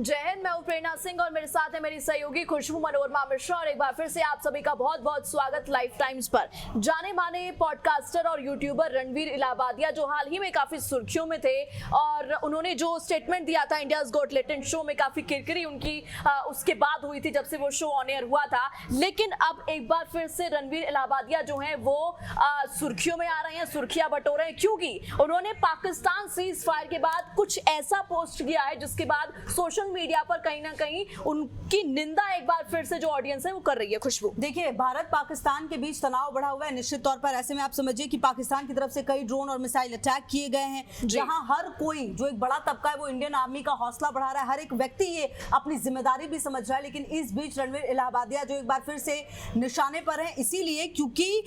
जय हिंद, मैं हूं प्रेरणा सिंह और मेरे साथ है मेरी सहयोगी खुशबू मनोरमा मिश्रा और एक बार फिर से आप सभी का बहुत बहुत स्वागत लाइफ टाइम्स पर। जाने माने पॉडकास्टर और यूट्यूबर रणवीर इलाहाबादिया जो हाल ही में काफी सुर्खियों में थे और उन्होंने जो स्टेटमेंट दिया था इंडियाज गॉट टैलेंट शो में, काफी किरकिरी उनकी उसके बाद हुई थी जब से वो शो ऑन एयर हुआ था। लेकिन अब एक बार फिर से रणवीर इलाहाबादिया जो है वो सुर्खियों में आ रहे हैं, सुर्खियां बटोर रहे हैं, क्योंकि उन्होंने पाकिस्तान सीज फायर के बाद कुछ ऐसा पोस्ट किया है जिसके बाद सोशल मीडिया पर कहीं ना कहीं उनकी निंदा एक बार फिर से जो ऑडियंस है वो कर रही है। खुशबू, देखिए, भारत पाकिस्तान के बीच तनाव बढ़ा हुआ है निश्चित तौर पर। ऐसे में आप समझिए कि पाकिस्तान की तरफ से कई ड्रोन और मिसाइल अटैक किए गए हैं, जहां हर कोई जो एक बड़ा तबका है वो इंडियन आर्मी का हौसला बढ़ा रहा है। हर एक व्यक्ति ये अपनी जिम्मेदारी भी समझ रहा है। लेकिन इस बीच रणवीर इलाहाबादिया जो एक बार फिर से निशाने पर है, इसीलिए क्योंकि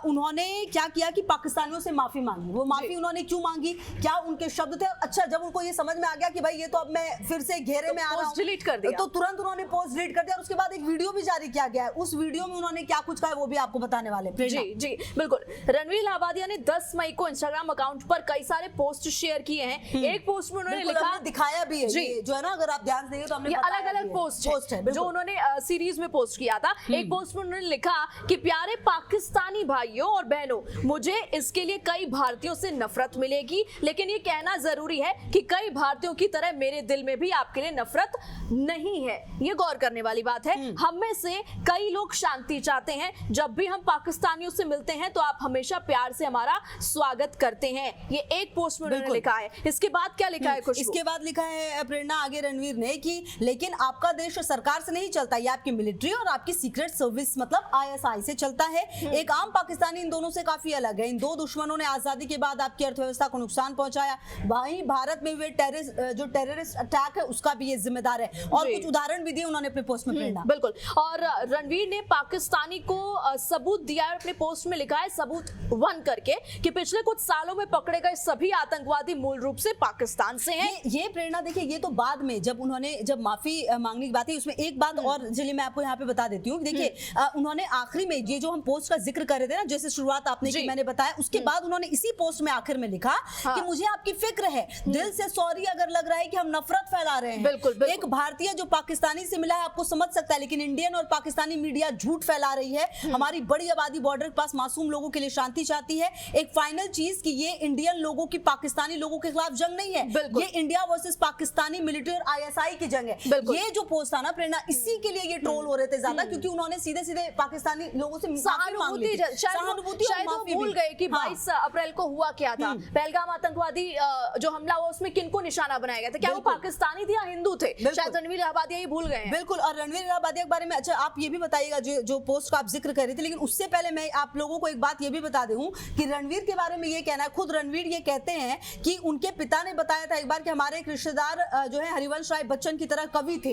उन्होंने क्या किया कि पाकिस्तानियों से माफी मांगी। वो माफी उन्होंने क्यों मांगी, क्या उनके शब्द थे? अच्छा, जब उनको ये समझ में आ गया कि भाई ये तो अब मैं फिर से घेरे में आ रहा हूं, डिलीट कर दिया, तो तुरंत उन्होंने पोस्ट डिलीट कर दिया और उसके बाद एक वीडियो भी जारी किया गया है। उस वीडियो में उन्होंने क्या कुछ कहा है वो भी आपको बताने वाले हैं। जी जी बिल्कुल। रणवीर इलाहाबादिया ने 10 मई को इंस्टाग्राम अकाउंट पर कई सारे पोस्ट शेयर किए हैं। एक पोस्ट में उन्होंने लिखा, दिखाया भी है ये जो है ना, अगर आप ध्यान देंगे तो हमने अलग अलग पोस्ट है जो उन्होंने सीरीज में पोस्ट किया था। एक पोस्ट में उन्होंने लिखा कि प्यारे पाकिस्तानी भाइयों और बहनों, मुझे इसके लिए कई भारतीयों से नफरत मिलेगी, लेकिन ये कहना जरूरी है कि कई भारतीयों की तरह मेरे दिल में भी आपके लिए नफरत नहीं है। ये गौर करने वाली बात है। हम में से कई लोग शांति चाहते हैं। जब भी हम पाकिस्तानियों से मिलते हैं तो आप हमेशा प्यार से हमारा स्वागत करते हैं। ये एक पोस्ट में उन्होंने लिखा है। इसके बाद क्या लिखा है खुशबू? इसके बाद लिखा है प्रेरणा आगे रणवीर ने कि लेकिन आपका देश सरकार से नहीं चलता, ये आपकी मिलिट्री और आपकी सीक्रेट सर्विस मतलब ISI से चलता है। एक आम पाकिस्तानी इन दोनों से काफी अलग है। इन दो दुश्मनों ने आजादी के बाद आपकी अर्थव्यवस्था को नुकसान पहुंचाया। वहीं भारत में हुए जो टेररिस्ट अटैक है उसका भी ये जिम्मेदार है। और कुछ उदाहरण भी दिए उन्होंने अपने पोस्ट में। प्रेरणा, बिल्कुल। और रणवीर ने पाकिस्तानी को सबूत दिया है। अपने पोस्ट में लिखा है सबूत 1 करके कि पिछले कुछ सालों में पकड़े गए सभी आतंकवादी मूल रूप से पाकिस्तान से हैं। ये प्रेरणा देखिए, ये तो बाद में जब उन्होंने माफी मांगने की बात है, उसमें एक बात और चलिए मैं आपको यहाँ पे बता देती हूँ। देखिए, उन्होंने आखिरी में ये जो हम पोस्ट का जिक्र कर रहे थे ना, जैसे शुरुआत आपने की, मैंने बताया, उसके बाद उन्होंने इसी पोस्ट में आखिर में लिखा कि मुझे आपकी फिक्र है, दिल से सॉरी अगर लग रहा है कि हम नफरत फैला रहे हैं। बिल्कुल। एक भारतीय जो पाकिस्तानी से मिला है आपको समझ सकता है, लेकिन इंडियन और पाकिस्तानी मीडिया झूठ फैला रही है। हमारी बड़ी आबादी बॉर्डर के पास मासूम लोगों के लिए शांति चाहती है। एक फाइनल चीज कि ये इंडियन लोगों की पाकिस्तानी लोगों के खिलाफ जंग नहीं है, ये इंडिया वर्सेस पाकिस्तानी मिलिट्री और ISI की जंग है। ये जो पोस्ट था ना प्रेरणा, इसी के लिए ये ट्रोल हो रहे थे ज्यादा, क्योंकि उन्होंने सीधे सीधे पाकिस्तानी लोगों से सहानुभूति, शायद वो भूल गए कि 22 अप्रैल को हुआ क्या था। पहलगाम आतंकवादी जो हमला हुआ उसमें किनको निशाना बनाया गया था? क्या वो पाकिस्तानी थे या हिंदू थे? शायद रणवीर इलाहाबादिया ही भूल गए हैं। बिल्कुल। और रणवीर इलाहाबादिया के बारे में अच्छा आप ये भी बताइएगा जो पोस्ट का आप जिक्र कर रहे थे, लेकिन उससे पहले मैं आप लोगों को एक बात ये भी बता दूं कि रणवीर के बारे में ये कहना है, खुद रणवीर ये कहते हैं कि उनके पिता ने बताया था एक बार कि हमारे एक रिश्तेदार जो है हरिवंश राय बच्चन की तरह कवि थे।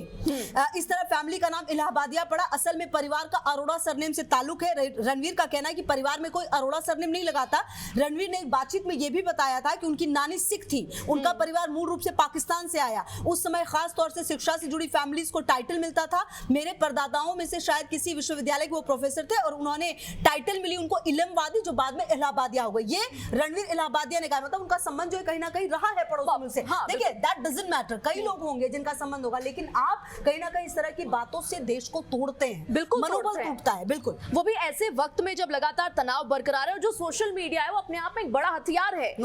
इस तरह फैमिली का नाम इलाहाबादिया पड़ा। असल में परिवार का अरोड़ा सरनेम से ताल्लुक है। रणवीर का कहना है कि परिवार में कोई अरोड़ा सरनेम नहीं लगाता। रणवीर ने एक बातचीत में यह भी बताया था कि उनकी नानी सिख थी, उनका परिवार मूल रूप से पाकिस्तान से आया। उस समय खास तौर से शिक्षा से जुड़ी फैमिलीज को टाइटल मिलता था। मेरे परदादाओं में से शायद किसी विश्वविद्यालय के वो प्रोफेसर थे और उन्होंने टाइटल मिली उनको इलमवादी, जो बाद में इलाहाबादिया हो गई। ये रणवीर इलाहाबादिया ने कहा, मतलब उनका संबंध जो है कहीं ना कहीं रहा है पड़ोसियों से। देखिए, दैट डजंट मैटर, कई लोग होंगे जिनका संबंध होगा, लेकिन आप कहीं ना कहीं इस तरह की बातों से देश को तोड़ते हैं। बिल्कुल, मनोबल टूटता है। बिल्कुल, वो भी ऐसे वक्त में जब लगातार तनाव बरकरार है और जो सोशल मीडिया है वो अपने आप में एक बड़ा हथियार है।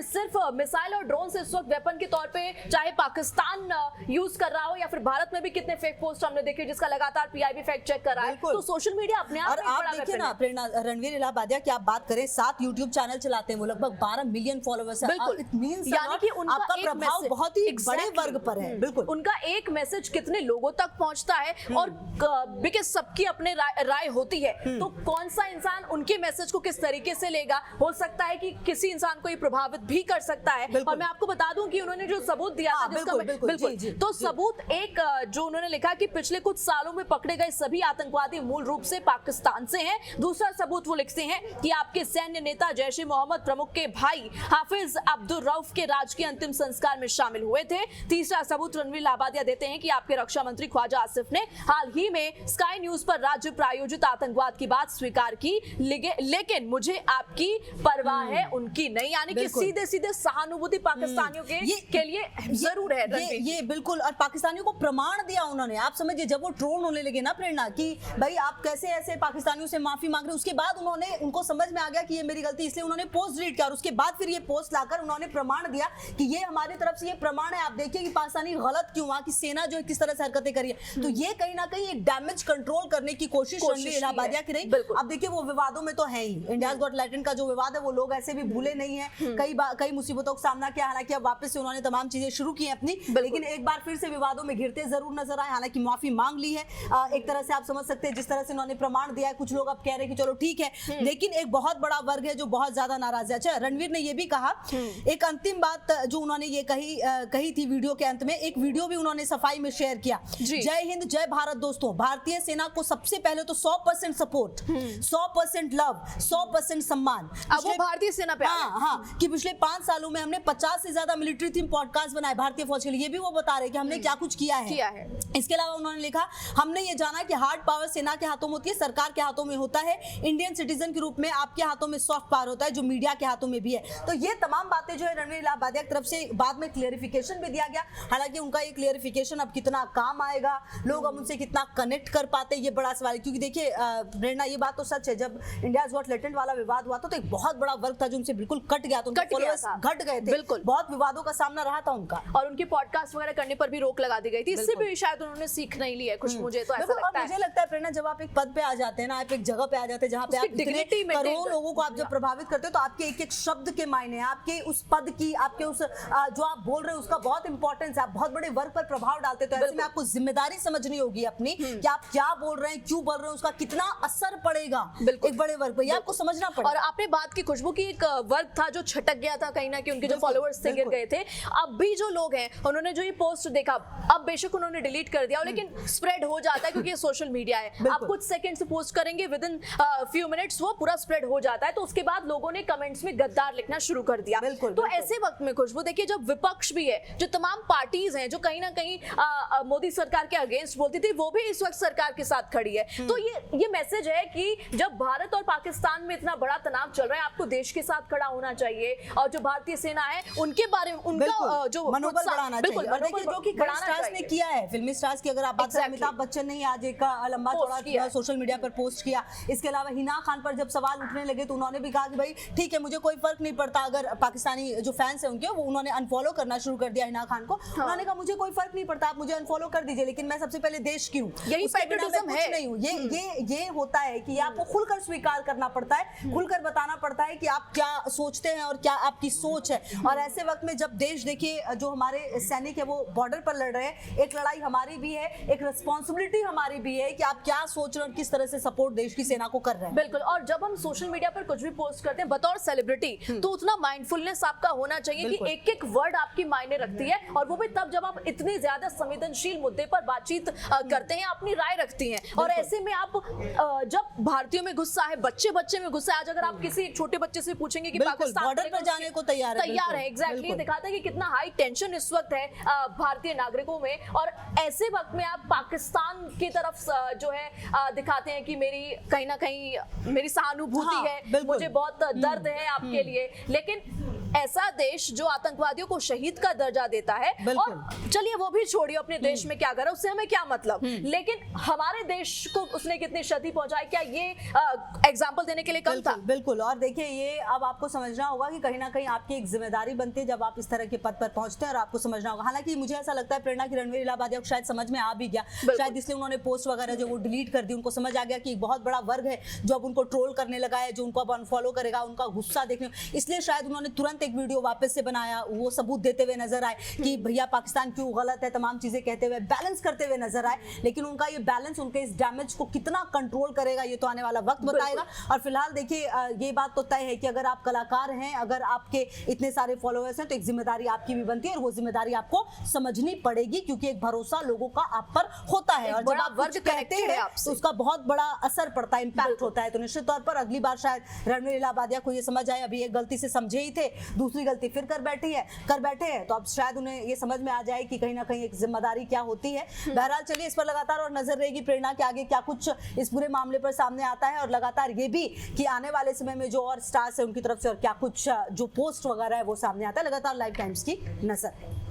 सिर्फ मिसाइल और ड्रोन से इस वक्त वेपन के तौर पे चाहे पाकिस्तान यूज कर रहा हो या फिर भारत में भी कितने फेक पोस्ट हमने देखे जिसका लगातार PIB फैक्ट चेक कर रहा है। तो सोशल मीडिया अपने आप में आप देखिए ना प्रेरणा, रणवीर इलाहाबादिया की आप बात करें, 7 यूट्यूब चैनल चलाते हैं वो, लगभग 12 मिलियन फॉलोअर्स हैं। यानी कि आपका प्रभाव बहुत ही बड़े वर्ग पर है। बिल्कुल, उनका एक मैसेज कितने लोगों तक पहुंचता है और बिकॉज़ सबकी अपने राय होती है, तो कौन सा इंसान उनके मैसेज को किस तरीके से लेगा, हो सकता है कि किसी इंसान को ये प्रभावित भी कर सकता है। और मैं आपको बता दूं कि उन्होंने जो सबूत दिया था, जिसका बिल्कुल तो सबूत एक जो उन्होंने लिखा कि पिछले कुछ सालों में पकड़े गए सभी आतंकवादी मूल रूप से पाकिस्तान से हैं। दूसरा सबूत वो लिखते हैं कि आपके सैन्य नेता जैश ए मोहम्मद प्रमुख के भाई हाफिज अब्दुल रऊफ के राजकीय अंतिम संस्कार में शामिल हुए थे। तीसरा सबूत रणवीर इलाहाबादिया देते हैं कि आपके रक्षा मंत्री ख्वाजा आसिफ ने हाल ही में स्काई न्यूज पर राज्य प्रायोजित आतंकवाद की बात स्वीकार की, लेकिन मुझे आपकी परवाह है उनकी नहीं। यानी कि सीधे सीधे सहानुभूति पाकिस्तानियों के लिए जरूर है। ये बिल्कुल, और पाकिस्तानियों को प्रमाण दिया उन्होंने। आप समझिए जब वो ट्रोल होने लगे ना प्रेरणा कि भाई आप कैसे ऐसे पाकिस्तानियों से माफी मांग रहे हो, उसके बाद उनको समझ में आ गया कि ये मेरी गलती, इसलिए उन्होंने पोस्ट डिलीट किया और उसके बाद फिर ये पोस्ट लाकर उन्होंने प्रमाण दिया कि ये हमारी तरफ से ये प्रमाण है, आप देखिए कि पाकिस्तानी गलत क्यों, वहां की सेना जो है किस तरह से हरकतें करी है। तो ये कहीं ना कहीं एक डैमेज कंट्रोल करने की कोशिश रणवीर इलाहाबादिया की रही। अब देखिए वो विवादों में तो है ही, इंडियाज गॉट टैलेंट का जो विवाद है वो लोग ऐसे भी भूले नहीं है, कई मुसीबतों का सामना किया, हालांकि अब वापस से उन्होंने तमाम चीजें शुरू की हैं अपनी, लेकिन एक बार फिर से विवादों में घिरते जरूर नजर आए। हालांकि माफी मांग ली है, एक तरह से आप समझ सकते हैं जिस तरह से उन्होंने प्रमाण दिया है। कुछ लोग अब कह रहे हैं कि चलो ठीक है, लेकिन एक बहुत बड़ा वर्ग है जो बहुत ज्यादा नाराज है। अच्छा, रणवीर ने ये भी कहा, एक अंतिम बात जो उन्होंने ये कही थी वीडियो के अंत में, एक वीडियो भी उन्होंने सफाई में शेयर किया। जय हिंद जय भारत दोस्तों, भारतीय सेना को सबसे पहले तो 100% सपोर्ट, 100% लव, 100% सम्मान। अब वो भारतीय सेना पे हाँ, कि पिछले 5 सालों में हमने 50 से ज्यादा मिलिट्री थीम पॉडकास्ट बनाए भारतीय फौज के लिए, ये भी वो बता रहे कि हमने क्या कुछ किया है। इसके अलावा उन्होंने लिखा, हमने ये जाना कि हार्ड पावर सेना के हाथों में होती है, सरकार के हाथों में होता है, इंडियन सिटीजन के रूप में आपके हाथों में सॉफ्ट पावर होता है जो मीडिया के हाथों में भी है। तो ये तमाम बातें जो है रणवीर इलाहाबादिया की तरफ से बाद में क्लियरिफिकेशन भी दिया गया। हालांकि उनका ये क्लियरिफिकेशन अब कितना काम आएगा, लोग अब उनसे कितना कनेक्ट कर पाते, ये बड़ा सवाल है। क्योंकि देखिए प्रेरणा, ये बात तो सच है, जब इंडियाज गॉट टैलेंट वाला विवाद हुआ था तो एक बहुत बड़ा वर्ग था जो उनसे बिल्कुल कट गया था, उनके फॉलोअर्स घट गए थे, बिल्कुल बहुत विवादों का सामना रहा था उनका, और उनके पॉडकास्ट वगैरह करने पर भी रोक लगा दी गई थी। इससे भी शायद उन्होंने सीख नहीं ली है कुछ, मुझे तो ऐसा लगता है। मुझे लगता है प्रेरणा, जब आप एक पद पे आ जाते हैं ना, आप एक जगह पे आ जाते हैं जहां पे आप करोड़ों लोगों को आप जब प्रभावित करते हो, तो आपके एक एक शब्द के मायने, आपके उस पद की, आपके उस जो आप बोल रहे हो उसका बहुत इंपॉर्टेंस है, आप बहुत बड़े वर्ग पर प्रभाव डालते, तो ऐसे में आपको जिम्मेदारी समझनी होगी अपनी कि आप क्या बोल रहे हैं, क्यों बोल रहे हैं, उसका कितना असर पड़ेगा एक बड़े वर्ग पर, ये आपको समझना पड़ेगा। और आपने बात की खुशबू की, एक वर्ग था जो छटक गया था कहीं ना कहीं, उनके जो फॉलोअर्स से गिर गए थे। अब भी जो लोग हैं उन्होंने जो ये पोस्ट देखा, अब बेशक उन्होंने डिलीट कर दिया, लेकिन स्प्रेड हो जाता है क्योंकि ये सोशल मीडिया है। आप कुछ सेकंड से पोस्ट करेंगे, विद इन फ्यू मिनट्स वो पूरा स्प्रेड हो जाता है। तो उसके बाद लोगों ने कमेंट्स में गद्दार लिखना शुरू कर दिया। तो ऐसे वक्त में खुशबू देखिए, जब विपक्ष भी है, जो तमाम पार्टीज हैं जो कहीं ना कहीं मोदी सरकार के अगेंस्ट बोलती थी, वो भी इस वक्त सरकार के साथ खड़ी है। तो ये मैसेज है कि जब भारत और पाकिस्तान में इतना बड़ा तनाव चल रहा है, आपको देश के साथ खड़ा होना चाहिए, और जो भारतीय सेना है उनके बारे में उनका जो मनोबल बढ़ाना चाहिए। और देखिए जो कि स्टार्स ने किया है, फिल्मी स्टार्स की अगर आप बात करें, अमिताभ बच्चन ने आज एक लंबा चौड़ा सोशल मीडिया पर पोस्ट किया। इसके अलावा हिना खान पर जब सवाल उठने लगे तो उन्होंने भी कहा कि भाई ठीक है, मुझे कोई फर्क नहीं पड़ता अगर पाकिस्तानी जो फैंस है उनके, वो उन्होंने अनफॉलो करना शुरू कर दिया हिना खान को। उन्होंने कहा मुझे कोई फर्क नहीं पड़ता, आप मुझे अनफॉलो कर दीजिए, लेकिन मैं सबसे पहले देश की हूँ, यही पैट्रियटिज्म है। नहीं हूँ। ये होता है कि आपको खुलकर स्वीकार करना पड़ता है, खुलकर बताना पड़ता है कि आप क्या सोचते हैं और क्या आपकी सोच है। और ऐसे वक्त में जब देश, देखिए जो हमारे सैनिक है वो बॉर्डर पर लड़ रहे हैं, एक लड़ाई हमारी भी है, एक रिस्पॉन्सिबिलिटी हमारी भी है कि आप क्या सोच रहे हैं, किस तरह से सपोर्ट देश की सेना को कर रहे हैं। बिल्कुल। और जब हम सोशल मीडिया पर कुछ भी पोस्ट करते हैं बतौर सेलिब्रिटी, तो उतना माइंडफुलनेस आपका होना चाहिए कि एक एक वर्ड आपकी मायने रखती है, और वो भी तब जब आप इतने ज्यादा संवेदनशील मुद्दे पर बातचीत करते हैं, अपनी राय रखती हैं। और ऐसे में आप जब भारतीयों में गुस्सा है, बच्चे में गुस्सा है, आज अगर आप किसी छोटे बच्चे से पूछेंगे कि पाकिस्तान बॉर्डर पर जाने को तैयार है, एग्जैक्टली, दिखाता है कि कितना हाई टेंशन इस वक्त है भारतीय नागरिकों में। और ऐसे वक्त में आप पाकिस्तान की तरफ जो है दिखाते हैं कि मेरी कहीं ना कहीं मेरी सहानुभूति है, मुझे बहुत दर्द है आपके लिए। लेकिन ऐसा देश जो आतंकवादियों को शहीद का दर्जा देता है, और चलिए वो भी छोड़िए अपने देश में क्या कर रहा है, उससे हमें क्या मतलब, लेकिन हमारे देश को उसने कितनी क्षति पहुंचाई, क्या ये एग्जाम्पल देने के लिए कम था? बिल्कुल। और देखिए ये अब आपको समझना होगा कि कहीं ना कहीं आपकी एक जिम्मेदारी बनती है जब आप इस तरह के पद पर पहुंचते हैं, और आपको समझना होगा। हालांकि मुझे ऐसा लगता है प्रेरणा की रणवीर इलाहाबादिया को शायद समझ में आ भी गया, शायद इसलिए उन्होंने पोस्ट वगैरह जो वो डिलीट कर दी। उनको समझ आ गया कि एक बहुत बड़ा वर्ग है जो अब उनको ट्रोल करने लगा है, जो उनको अब अनफॉलो करेगा, उनका गुस्सा देखने, इसलिए शायद उन्होंने तुरंत एक वीडियो वापस से बनाया, वो सबूत देते हुए नजर आए कि भैया पाकिस्तान क्यों गलत है, तमाम चीजें कहते हुए बैलेंस करते हुए नजर आए। लेकिन उनका ये बैलेंस उनके इस डैमेज को कितना कंट्रोल करेगा, ये तो आने वाला वक्त बताएगा। और फिलहाल देखिए ये बात तो तय है कि अगर आप कलाकार हैं, अगर आपके इतने सारे फॉलोअर्स हैं, तो एक जिम्मेदारी आपकी भी बनती है, और वो जिम्मेदारी आपको समझनी पड़ेगी, क्योंकि एक भरोसा लोगों का आप पर होता है, और जब आप कुछ कहते हैं तो उसका बहुत बड़ा असर पड़ता है, इंपैक्ट होता है। तो निश्चित तौर पर अगली बार शायद रणवीर इलाहाबादिया को ये समझ आए, अभी एक गलती से समझे ही थे, दूसरी गलती फिर कर बैठे हैं, तो अब शायद उन्हें ये समझ में आ जाए कि कहीं ना कहीं एक जिम्मेदारी क्या होती है। बहरहाल चलिए इस पर लगातार और नजर रहेगी प्रेरणा के आगे क्या कुछ इस पूरे मामले पर सामने आता है, और लगातार ये भी कि आने वाले समय में जो और स्टार्स है उनकी तरफ से और क्या कुछ जो पोस्ट वगैरह है वो सामने आता है। लगातार लाइव टाइम्स की नजर है।